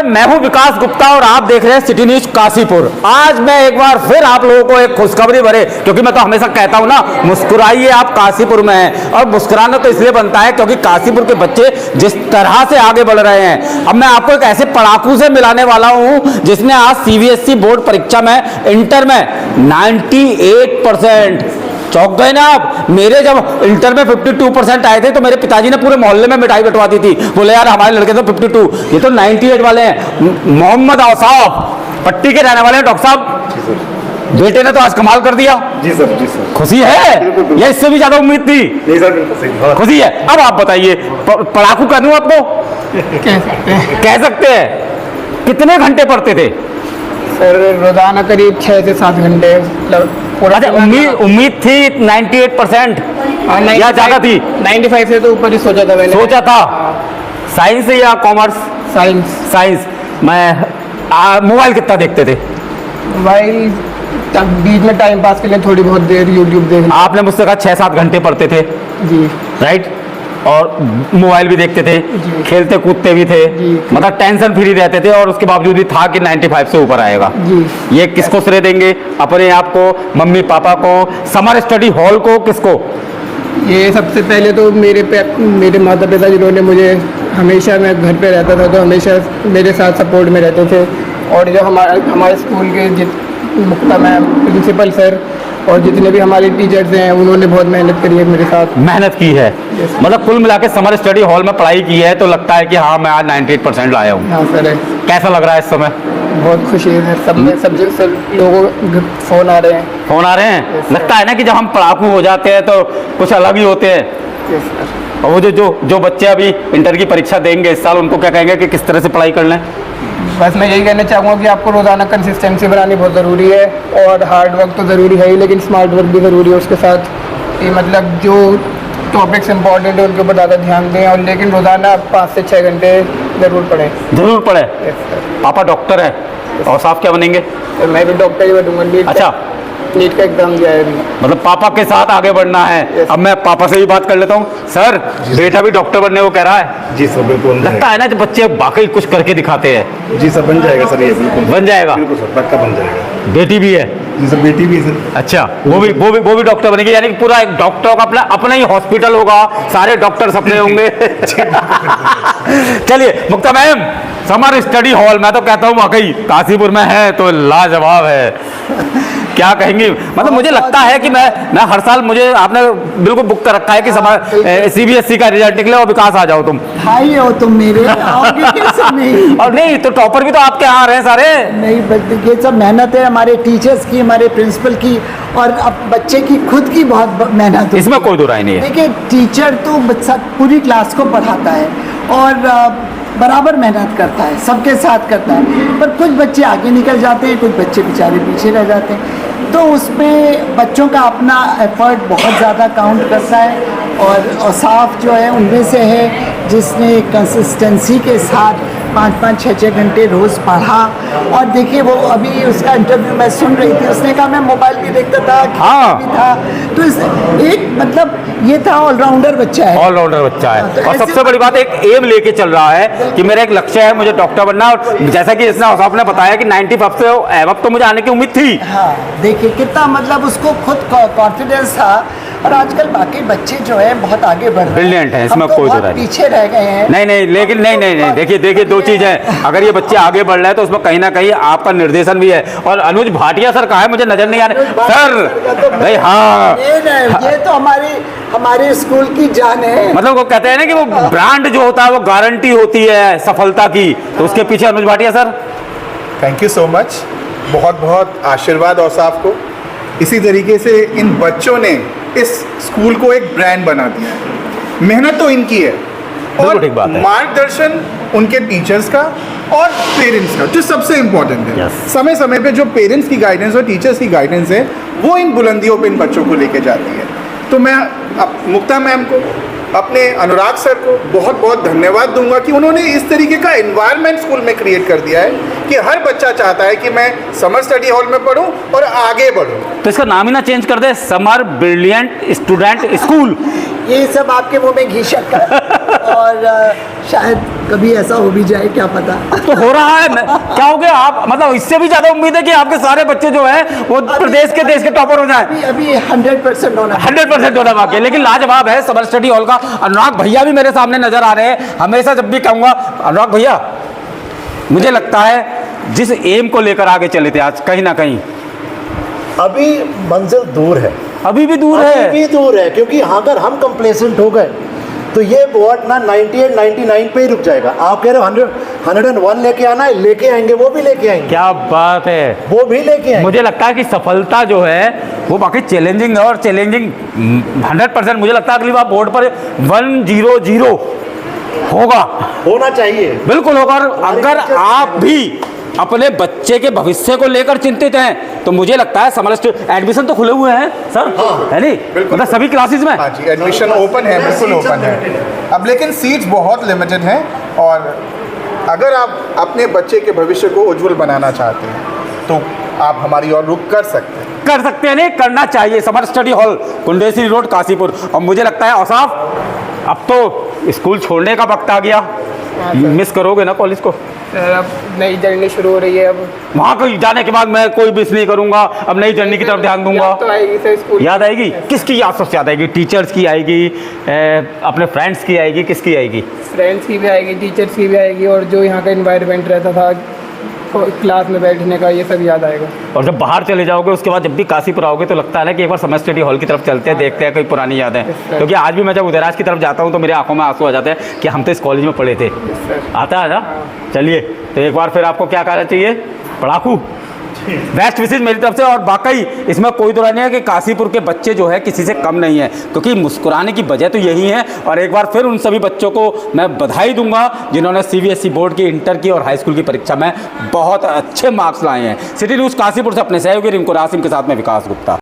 मैं हूं विकास गुप्ता और आप देख रहे हैं सिटी न्यूज काशीपुर। आज मैं एक बार फिर आप लोगों को एक खुशखबरी भरे, क्योंकि मैं तो हमेशा कहता हूं ना, मुस्कुराइए, आप काशीपुर में हैं। और मुस्कुराना तो इसलिए बनता है क्योंकि काशीपुर के बच्चे जिस तरह से आगे बढ़ रहे हैं। अब मैं आपको एक ऐसे पढ़ाकू से मिलाने वाला हूं जिसने आज सीबीएसई बोर्ड परीक्षा में इंटर में 98% चौंक गए ना आप। मेरे जब इंटर में 52% आए थे तो मेरे पिताजी ने पूरे मोहल्ले में मिठाई बंटवा दी थी। बोले यार हमारे लड़के तो 52, ये तो 98 वाले हैं। मोहम्मद औसाफ पट्टी के रहने वाले हैं। डॉक्टर साहब, बेटे ने तो आज कमाल कर दिया। जी सर। खुशी है या इससे भी ज्यादा उम्मीद थी? नहीं सर, बिल्कुल सही। खुशी है। अब आप बताइए, पढ़ाकू कह दूं आपको? कह सकते हैं। कितने घंटे पढ़ते थे सर? रोजाना करीब 6 से 7 घंटे। अच्छा, उम्मीद थी 98% या ज्यादा थी? 95 से तो ऊपर ही सोचा था मैंने। सोचा था। साइंस या कॉमर्स? साइंस। मैं मोबाइल कितना देखते थे? मोबाइल तब बीच में टाइम पास के लिए थोड़ी बहुत देर यूट्यूब देख। आपने मुझसे कहा 6-7 घंटे पढ़ते थे। जी। राइट। और मोबाइल भी देखते थे, खेलते कूदते भी थे, मतलब टेंशन फ्री रहते थे, और उसके बावजूद भी था कि 95 से ऊपर आएगा। जी। ये किसको श्रेय देंगे? अपने आप को, मम्मी पापा को, समर स्टडी हॉल को, किसको? ये सबसे पहले तो मेरे माता पिता जिन्होंने मुझे हमेशा, मैं घर पे रहता था तो हमेशा मेरे साथ सपोर्ट में रहते थे। और जो हमारे स्कूल के मुक्ता मैम, प्रिंसिपल सर और जितने भी हमारे टीचर्स हैं, उन्होंने बहुत मेहनत करी है मेरे साथ। मेहनत की है। मतलब कुल मिला के समर स्टडी हॉल में पढ़ाई की है तो लगता है कि हाँ मैं आज 98% लाया हूँ। हाँ सर है। कैसा लग रहा है इस समय? बहुत खुशी है। सब लोगों को फोन आ रहे हैं। फोन आ रहे हैं? लगता है ना कि जब हम पढ़ाकू हो जाते हैं तो कुछ अलग ही होते हैं। और वो जो बच्चे अभी इंटर की परीक्षा देंगे इस साल, उनको क्या कहेंगे कि किस तरह से पढ़ाई कर लें? बस मैं यही कहना चाहूँगा कि आपको रोज़ाना कंसिस्टेंसी बनानी बहुत ज़रूरी है, और हार्ड वर्क तो ज़रूरी है ही, लेकिन स्मार्ट वर्क भी ज़रूरी है उसके साथ। कि मतलब जो टॉपिक्स इंपॉर्टेंट है उनके ऊपर ज़्यादा ध्यान दें, और लेकिन रोज़ाना 5 से 6 घंटे ज़रूर पढ़ें। जरूर पढ़े। पापा डॉक्टर है और साहब क्या बनेंगे? मैं भी डॉक्टर ही बनूंगा। अच्छा, नीट का एग्जाम दिया है अभी। मतलब पापा के साथ आगे बढ़ना है। अब मैं पापा से ही बात कर लेता हूँ। सर, बेटा भी डॉक्टर बनने को कह रहा है। जी सर, बिल्कुल। लगता है ना जब बच्चे वाकई कुछ करके दिखाते हैं। जी सर, बन जाएगा सर, ये बिल्कुल बन जाएगा। बिल्कुल सर, पक्का बन जाएगा। बेटी भी है? जी सर, बेटी भी है सर। अच्छा, वो भी डॉक्टर बनेगी, यानी कि पूरा एक डॉक्टरों का अपना ही हॉस्पिटल होगा, सारे डॉक्टर सपने होंगे। चलिए मुक्ता मैम, समर स्टडी हॉल मैं तो कहता हूँ वाकई काशीपुर में है तो लाजवाब है। क्या कहेंगी? मतलब मुझे लगता है कि मैं हर साल, मुझे आपने बिल्कुल बुक कर रखा है कि सीबीएसई का रिजल्ट निकले और विकास आ जाओ तुम। भाई हो तुम मेरे, आओगे कैसे नहीं? और नहीं तो टॉपर भी तो आपके यहाँ आ रहे हैं सारे। नहीं, ये सब मेहनत है हमारे टीचर्स की, हमारे प्रिंसिपल की, और अब बच्चे की खुद की बहुत मेहनत होती है। इसमें कोई दो राय नहीं है। देखिए, टीचर तो बच्चा पूरी क्लास को पढ़ाता है और बराबर मेहनत करता है, सबके साथ करता है, पर कुछ बच्चे आगे निकल जाते हैं, कुछ बच्चे बेचारे पीछे रह जाते हैं। तो उसमें बच्चों का अपना एफर्ट बहुत ज़्यादा काउंट करता है। और साफ जो है उनमें से है जिसने कंसिस्टेंसी के साथ 5-5, 6-6 घंटे रोज़ पढ़ा। और देखिए, वो अभी उसका इंटरव्यू मैं सुन रही थी, उसने कहा मैं मोबाइल भी देखता था, हाँ। भी था। तो एक मतलब ये था, ऑलराउंडर बच्चा है। ऑलराउंडर बच्चा है। तो और सबसे बड़ी बात, एक एम लेके चल रहा है कि मेरा एक लक्ष्य है, मुझे डॉक्टर बनना। और जैसा कि इसने औसाफ ने बताया कि 95 से अब तो मुझे आने की उम्मीद थी। हाँ, देखिए कितना मतलब उसको खुद कॉन्फिडेंस था। और आजकल बाकी बच्चे जो है बहुत आगे बढ़ रहे हैं, ब्रिलियंट है, इसमें हम तो कोई बहुत दो राय नहीं। पीछे रह गए हैं। नहीं, लेकिन नहीं, देखिए दो चीज है। अगर ये बच्चे आगे बढ़ रहे हैं तो उसमें कहीं ना कहीं आपका निर्देशन भी है। और अनुज भाटिया सर कहाँ है? मुझे नजर नहीं आ रहे सर। भाई हाँ, ये तो हमारे स्कूल की जान है। मतलब वो कहते हैं ना कि वो ब्रांड जो होता है वो गारंटी होती है सफलता की, तो उसके पीछे Anuj Bhatia sir. Thank you so much. बहुत बहुत आशीर्वाद औसाफ को। इसी तरीके से इन बच्चों ने इस स्कूल को एक ब्रांड बना दिया है। मेहनत तो इनकी है, और ठीक बात है। मार्गदर्शन उनके टीचर्स का और पेरेंट्स का, जो सबसे इम्पोर्टेंट है। Yes. समय समय पे जो पेरेंट्स की गाइडेंस और टीचर्स की गाइडेंस है, वो इन बुलंदियों पे इन बच्चों को लेके जाती है। तो मैं मुक्ता मैम को, अपने अनुराग सर को बहुत बहुत धन्यवाद दूंगा कि उन्होंने इस तरीके का एनवायरनमेंट स्कूल में क्रिएट कर दिया है कि हर बच्चा चाहता है कि मैं समर स्टडी हॉल में पढूं और आगे बढ़ूं। तो इसका नाम ही ना चेंज कर दे, समर ब्रिलियंट स्टूडेंट स्कूल। ये सब आपके मुंह में घी शक्कर और शायद कभी ऐसा हो भी जाए, क्या पता। तो हो रहा है क्या हो गया आप, मतलब इससे भी ज्यादा उम्मीद है कि आपके सारे बच्चे जो हैं वो प्रदेश के देश के टॉपर हो जाए। अभी 100% होना 100% होना बाकी है, लेकिन लाजवाब है समर स्टडी हॉल का। अनुराग भैया भी मेरे सामने नजर आ रहे हैं। हमेशा जब भी कहूंगा अनुराग भैया, मुझे लगता है जिस एम को लेकर आगे चले थे आज कहीं ना कहीं अभी मंजिल दूर है, अभी भी दूर है। अभी भी दूर है, क्योंकि अगर हम कंप्लेसेंट हो गए तो ये बोर्ड ना 98 99 पे ही रुक जाएगा। आप कह रहे हो 101 लेके आना है, लेके आएंगे, वो भी लेके आएंगे, क्या बात है, वो भी लेके आएंगे। मुझे लगता है कि सफलता जो है वो बाकी चैलेंजिंग है, और चैलेंजिंग 100% मुझे लगता है अगली बार बोर्ड पर 100 होगा, होना चाहिए, बिल्कुल होगा। और अगर आप भी अपने बच्चे के भविष्य को लेकर चिंतित हैं तो मुझे लगता है समर एडमिशन तो खुले हुए हैं सर, है नहीं? बिल्कुल। मतलब सभी क्लासेस में। हाँ जी, एडमिशन ओपन है, बिल्कुल ओपन है। अब लेकिन सीट्स बहुत लिमिटेड हैं, और अगर आप अपने बच्चे के भविष्य को उज्जवल बनाना चाहते हैं तो आप हमारी ओर रुख कर सकते हैं। नहीं, करना चाहिए। Summer study hall, Kundesi road, Kashipur. और मुझे लगता है औसाफ अब तो स्कूल छोड़ने का वक्त आ गया। मिस करोगे ना कॉलेज को? सर अब नई जर्नी शुरू हो रही है, अब वहाँ को जाने के बाद मैं कोई मिस नहीं करूंगा, अब नई जर्नी की तरफ ध्यान दूंगा। याद तो आएगी सर स्कूल। याद आएगी? किसकी याद सबसे याद आएगी? टीचर्स की आएगी, अपने फ्रेंड्स की आएगी, किसकी आएगी? फ्रेंड्स की भी आएगी, टीचर्स की भी आएगी, और जो यहाँ का इन्वायरमेंट रहता था क्लास में बैठने का, ये सब याद आएगा। और जब बाहर चले जाओगे उसके बाद जब भी काशीपुर आओगे तो लगता है ना कि एक बार समर स्टडी हॉल की तरफ चलते हैं, देखते हैं कोई पुरानी यादें। क्योंकि आज भी मैं जब उदयराज की तरफ जाता हूँ तो मेरे आंखों में आंसू आ जाते हैं कि हम तो इस कॉलेज में पढ़े थे। आता है ना? चलिए, तो एक बार फिर आपको क्या कहना चाहिए? पढ़ाकू बेस्ट विशेष मेरी तरफ से। और वाकई इसमें कोई दो नहीं है कि काशीपुर के बच्चे जो है किसी से कम नहीं है, क्योंकि मुस्कुराने की वजह तो यही है। और एक बार फिर उन सभी बच्चों को मैं बधाई दूंगा जिन्होंने CBSE बोर्ड की इंटर की और हाई स्कूल की परीक्षा में बहुत अच्छे मार्क्स लाए हैं। सिटी न्यूज़ काशीपुर से अपने सहयोगी रिंकू रासिम के साथ में विकास गुप्ता।